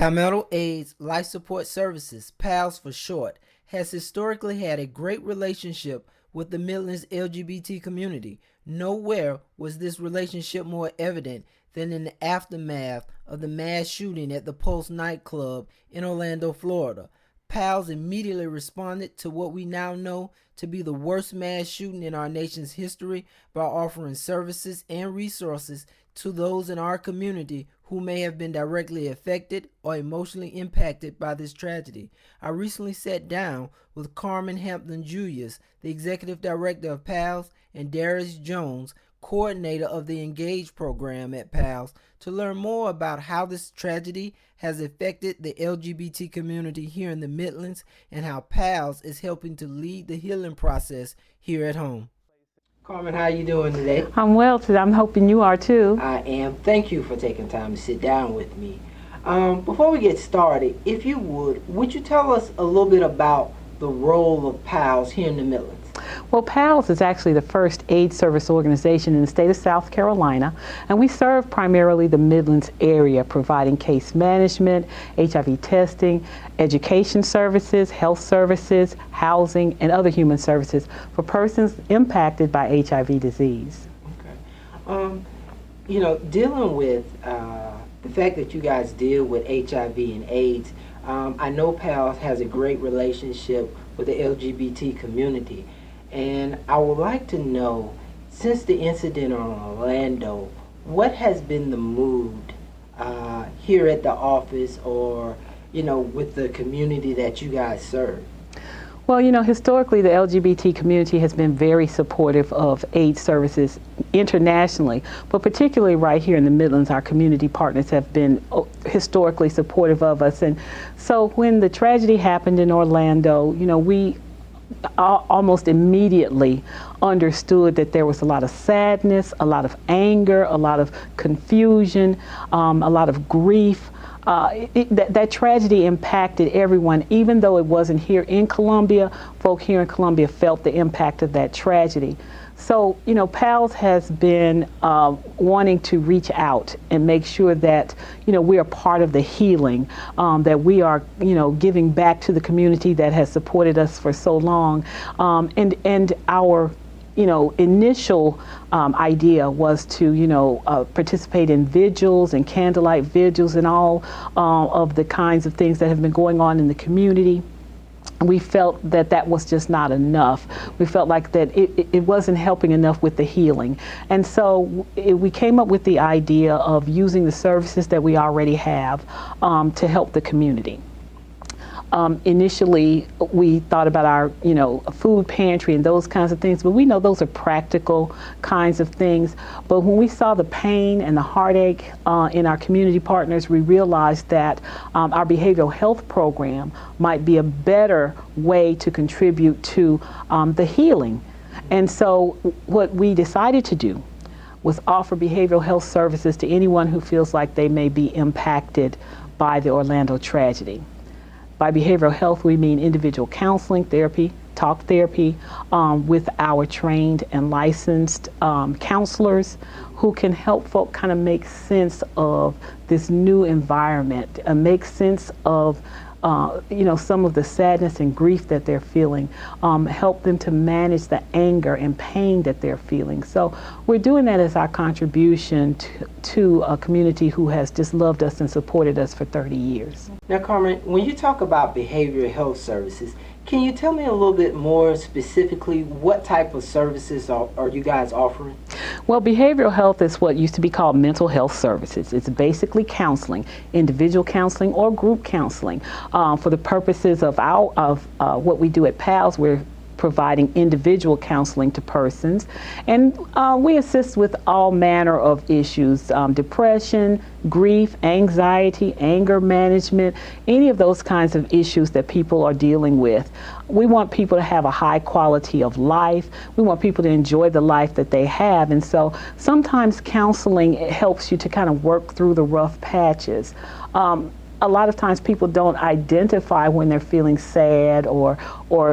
Palmetto AIDS Life Support Services, PALSS for short, has historically had a great relationship with the Midlands LGBT community. Nowhere was this relationship more evident than in the aftermath of the mass shooting at the PALSS Nightclub in Orlando, Florida. PALSS immediately responded to what we now know to be the worst mass shooting in our nation's history by offering services and resources to those in our community who may have been directly affected or emotionally impacted by this tragedy. I recently sat down with Carmen, Hampton, Julious, the executive director of PALSS, and Darius, coordinator of the Engayge Program at PALSS, to learn more about how this tragedy has affected the LGBT community here in the Midlands and how PALSS is helping to lead the healing process here at home. Carmen, how are you doing today? I'm well today. I'm hoping you are too. I am. Thank you for taking time to sit down with me. Before we get started, if you would you tell us a little bit about the role of PALSS here in the Midlands? Well, PALSS is actually the first AIDS service organization in the state of South Carolina, and we serve primarily the Midlands area, providing case management, HIV testing, education services, health services, housing, and other human services for persons impacted by HIV disease. Okay. Dealing with the fact that you guys deal with HIV and AIDS, I know PALSS has a great relationship with the LGBT community. And I would like to know, since the incident in Orlando, what has been the mood here at the office or, with the community that you guys serve? Well, historically, the LGBT community has been very supportive of AIDS services internationally, but particularly right here in the Midlands, our community partners have been historically supportive of us. And so when the tragedy happened in Orlando, we almost immediately understood that there was a lot of sadness, a lot of anger, a lot of confusion, a lot of grief. That tragedy impacted everyone. Even though it wasn't here in Columbia, folk here in Columbia felt the impact of that tragedy. So, PALSS has been wanting to reach out and make sure that, we are part of the healing, that we are, giving back to the community that has supported us for so long. And our, initial idea was to, participate in vigils and candlelight vigils and all of the kinds of things that have been going on in the community. We felt that that was just not enough. We felt like that it wasn't helping enough with the healing. And so we came up with the idea of using the services that we already have to help the community. Initially, we thought about our, food pantry and those kinds of things, but we know those are practical kinds of things. But when we saw the pain and the heartache in our community partners, we realized that our behavioral health program might be a better way to contribute to the healing. And so what we decided to do was offer behavioral health services to anyone who feels like they may be impacted by the Orlando tragedy. By behavioral health, we mean individual counseling, therapy, talk therapy with our trained and licensed counselors who can help folk kind of make sense of this new environment, make sense of some of the sadness and grief that they're feeling, help them to manage the anger and pain that they're feeling. So we're doing that as our contribution to a community who has just loved us and supported us for 30 years. Now, Carmen, when you talk about behavioral health services, can you tell me a little bit more specifically what type of services are you guys offering? Well, behavioral health is what used to be called mental health services. It's basically counseling, individual counseling or group counseling. For the purposes of what we do at PALSS, we're providing individual counseling to persons, and we assist with all manner of issues, depression, grief, anxiety, anger management, any of those kinds of issues that people are dealing with. We want people to have a high quality of life. We want people to enjoy the life that they have, and so sometimes counseling helps you to kind of work through the rough patches. A lot of times people don't identify when they're feeling sad or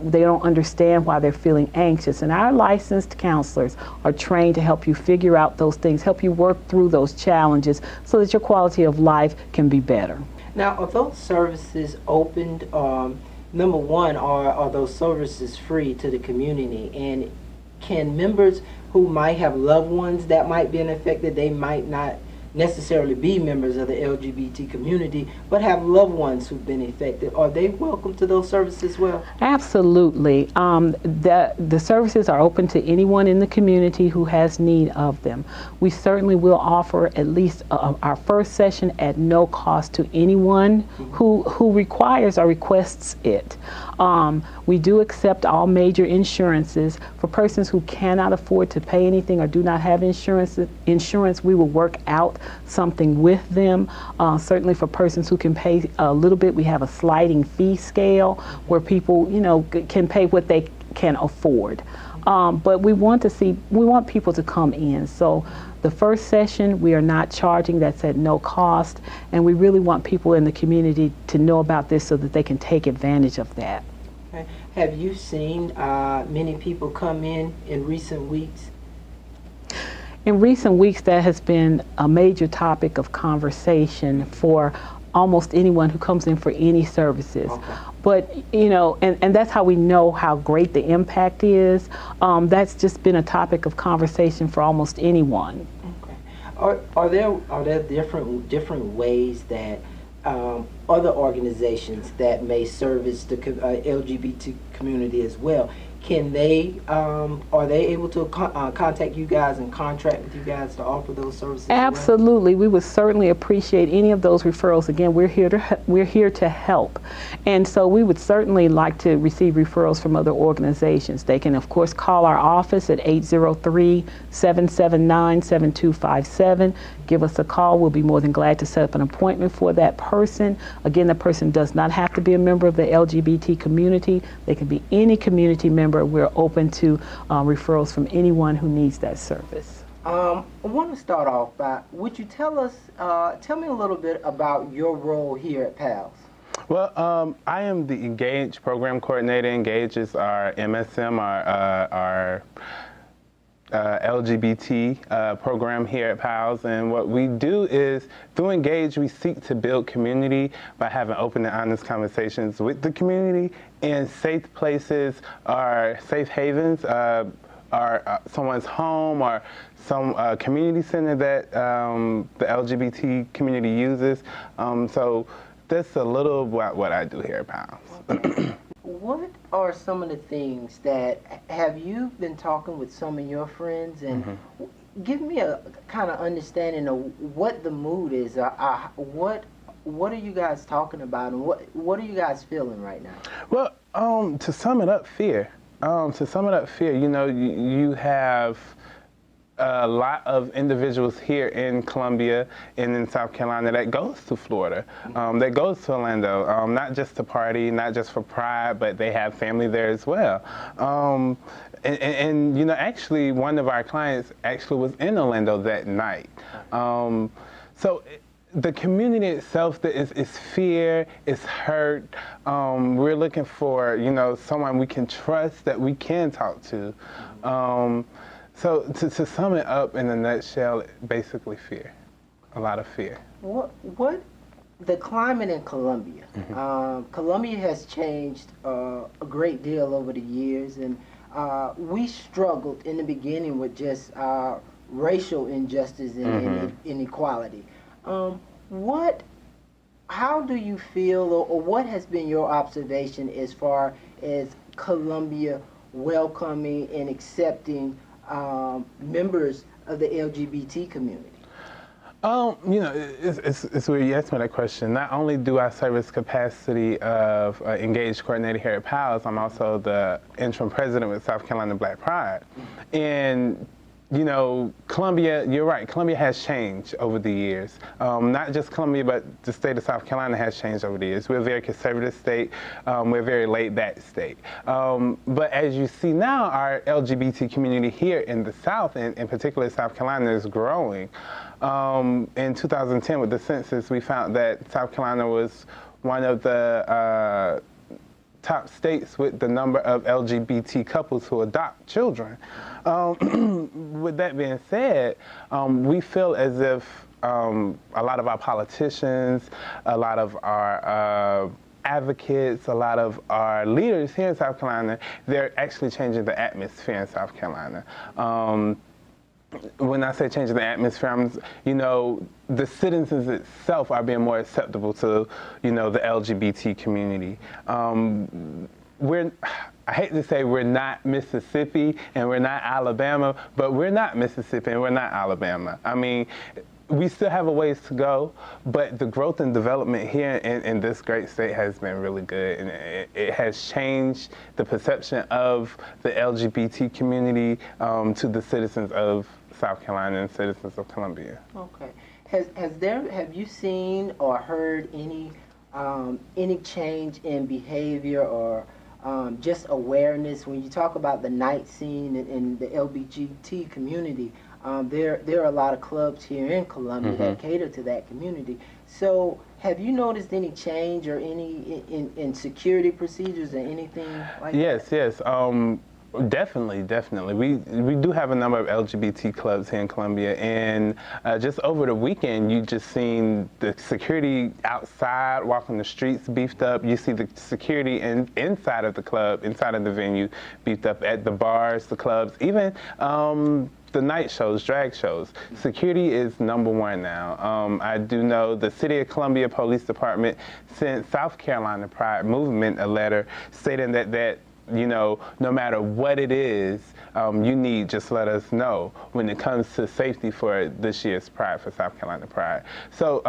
they don't understand why they're feeling anxious. And our licensed counselors are trained to help you figure out those things, help you work through those challenges so that your quality of life can be better. Now, are those services opened? Number one, are those services free to the community? And can members who might have loved ones that might be affected, they might not necessarily be members of the LGBT community, but have loved ones who've been affected, are they welcome to those services as well? Absolutely. The services are open to anyone in the community who has need of them. We certainly will offer at least our first session at no cost to anyone who requires or requests it. We do accept all major insurances. For persons who cannot afford to pay anything or do not have insurance, we will work out something with them. Certainly for persons who can pay a little bit, we have a sliding fee scale where people, can pay what they can afford. But we want people to come in. So the first session, we are not charging, that's at no cost, and we really want people in the community to know about this so that they can take advantage of that. Okay. Have you seen many people come in recent weeks? In recent weeks, that has been a major topic of conversation for almost anyone who comes in for any services. Okay. But, and that's how we know how great the impact is. That's just been a topic of conversation for almost anyone. Okay. Are there different ways that other organizations that may service the LGBT community as well, are they able to contact you guys and contract with you guys to offer those services? Absolutely. We would certainly appreciate any of those referrals. Again, we're here to help. And so we would certainly like to receive referrals from other organizations. They can, of course, call our office at 803-779-7257. Give us a call. We'll be more than glad to set up an appointment for that person. Again, the person does not have to be a member of the LGBT community. They can be any community member. We're open to referrals from anyone who needs that service. I want to start off by, would you tell me a little bit about your role here at PALSS? Well, I am the Engayge Program Coordinator. Engayge is our MSM, our LGBT program here at PALSS, and what we do is, through Engayge, we seek to build community by having open and honest conversations with the community in safe places or safe havens, or someone's home or some community center that the LGBT community uses. So that's a little about what I do here at PALSS. Okay. What are some of the things that, have you been talking with some of your friends, and give me a kind of understanding of what the mood is, what are you guys talking about, and what are you guys feeling right now? Well, to sum it up, fear. You have a lot of individuals here in Columbia and in South Carolina that goes to Florida, that goes to Orlando, not just to party, not just for pride, but they have family there as well. And actually, one of our clients actually was in Orlando that night. So the community itself is fear, is hurt. We're looking for, someone we can trust, that we can talk to. So to sum it up in a nutshell, basically fear, a lot of fear. What the climate in Columbia? Columbia has changed a great deal over the years, and we struggled in the beginning with just racial injustice and inequality. How do you feel, or what has been your observation as far as Columbia welcoming and accepting members of the LGBT community? It's weird you asked me that question. Not only do I service capacity of Engayge Coordinator here at PALSS, I'm also the interim president with South Carolina Black Pride. And Columbia, you're right, Columbia has changed over the years. Not just Columbia, but the state of South Carolina has changed over the years. We're a very conservative state. We're a very laid-back state. But as you see now, our LGBT community here in the South, and in particular South Carolina, is growing. In 2010, with the census, we found that South Carolina was one of the top states with the number of LGBT couples who adopt children. With that being said, we feel as if a lot of our politicians, a lot of our advocates, a lot of our leaders here in South Carolina, they're actually changing the atmosphere in South Carolina. When I say changing the atmosphere, the citizens itself are being more acceptable to, the LGBT community. I hate to say we're not Mississippi and we're not Alabama, but we're not Mississippi and we're not Alabama. I mean, we still have a ways to go, but the growth and development here in this great state has been really good, and it has changed the perception of the LGBT community to the citizens of South Carolina and citizens of Columbia. Okay. Have you seen or heard any change in behavior or just awareness when you talk about the night scene in the LGBT community? There are a lot of clubs here in Columbia that cater to that community. So have you noticed any change or any in security procedures or anything like that? Yes. Definitely. We do have a number of LGBT clubs here in Columbia, and just over the weekend, you just seen the security outside, walking the streets beefed up. You see the security inside of the club, inside of the venue, beefed up at the bars, the clubs, even the night shows, drag shows. Security is #1 now. I do know the City of Columbia Police Department sent South Carolina Pride Movement a letter stating that no matter what it is you need, just let us know when it comes to safety for this year's Pride, for South Carolina Pride. So,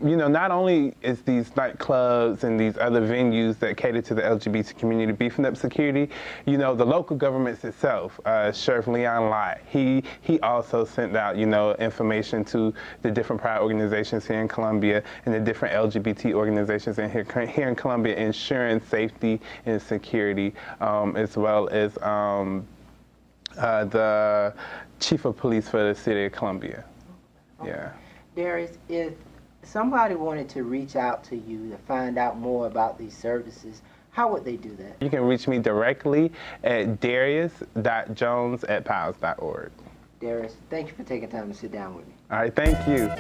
not only is these nightclubs and these other venues that cater to the LGBT community beefing up security, the local governments itself, Sheriff Leon Lott, he also sent out, information to the different Pride organizations here in Columbia and the different LGBT organizations here in Columbia, ensuring safety and security, as well as the Chief of Police for the City of Columbia. Okay. Yeah. Darius, if somebody wanted to reach out to you to find out more about these services, how would they do that? You can reach me directly at darius.jones@pals.org. Darius, thank you for taking time to sit down with me. All right, thank you.